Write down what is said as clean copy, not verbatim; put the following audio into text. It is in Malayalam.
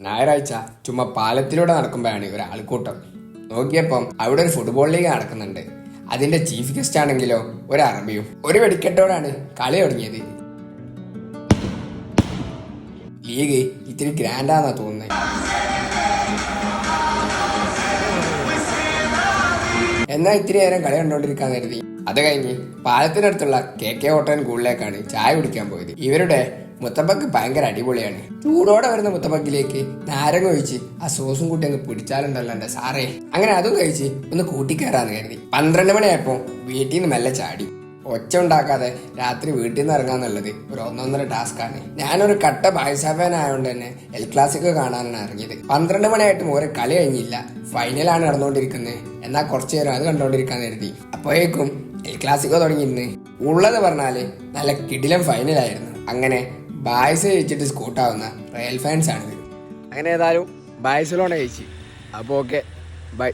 ഞായറാഴ്ച ചുമ്മാ പാലത്തിലൂടെ നടക്കുമ്പോഴാണ് ഒരു ആൾക്കൂട്ടം. നോക്കിയപ്പം അവിടെ ഒരു ഫുട്ബോൾ ലീഗ് നടക്കുന്നുണ്ട്. അതിന്റെ ചീഫ് ഗസ്റ്റ് ആണെങ്കിലോ ഒരു അറബിയും. ഒരു വെടിക്കെട്ടോടാണ് കളി തുടങ്ങിയത്. ലീഗ് ഇത്തിരി ഗ്രാൻഡാന്നാ തോന്നുന്നത്. എന്നാൽ ഇത്തിരി നേരം കളി കണ്ടോണ്ടിരിക്കാൻ കരുതി. അത് കഴിഞ്ഞ് പാലത്തിനടുത്തുള്ള KK ഹോട്ടൽ കൂളിലേക്കാണ് ചായ കുടിക്കാൻ പോയത്. ഇവരുടെ മുത്തപ്പക്ക് ഭയങ്കര അടിപൊളിയാണ്. ചൂടോടെ വരുന്ന മുത്തപ്പക്കിലേക്ക് നാരങ്ങ ഒഴിച്ച് ആ സോസും കൂട്ടി അങ്ങ് പിടിച്ചാലുണ്ടല്ലോ എന്റെ സാറേ. അങ്ങനെ അതും കഴിച്ച് ഒന്ന് കൂട്ടിക്കയറാന്ന് കരുതി. 12 മണിയായപ്പോ വീട്ടിൽ നിന്ന് മെല്ലെ ചാടി. ഒച്ച ഉണ്ടാക്കാതെ രാത്രി വീട്ടിൽ നിന്ന് ഇറങ്ങാന്നുള്ളത് ഒരു ഒന്നൊന്നര ടാസ്ക്കാണ്. ഞാനൊരു കട്ട ബായ്സാഫാനായതുകൊണ്ട് തന്നെ എൽ ക്ലാസിക്കോ കാണാനാണ് ഇറങ്ങിയത്. 12 മണിയായിട്ടും ഒരു കളി കഴിഞ്ഞില്ല. ഫൈനലാണ് നടന്നുകൊണ്ടിരിക്കുന്നത്. എന്നാൽ കുറച്ചു നേരം അത് കണ്ടോണ്ടിരിക്കാൻ കരുതി. അപ്പോഴേക്കും എൽ ക്ലാസിക്കോ തുടങ്ങിയിരുന്നു. ഉള്ളത് പറഞ്ഞാല് നല്ല കിടിലം ഫൈനലായിരുന്നു. അങ്ങനെ ബായ്സ് ജയിച്ചിട്ട് സ്കൂട്ടാവുന്ന റയൽ ഫാൻസ് ആണിത്. അങ്ങനെ ഏതായാലും ബാഴ്സലോണ ജയിച്ചു. അപ്പോൾ ഓക്കെ, ബൈ.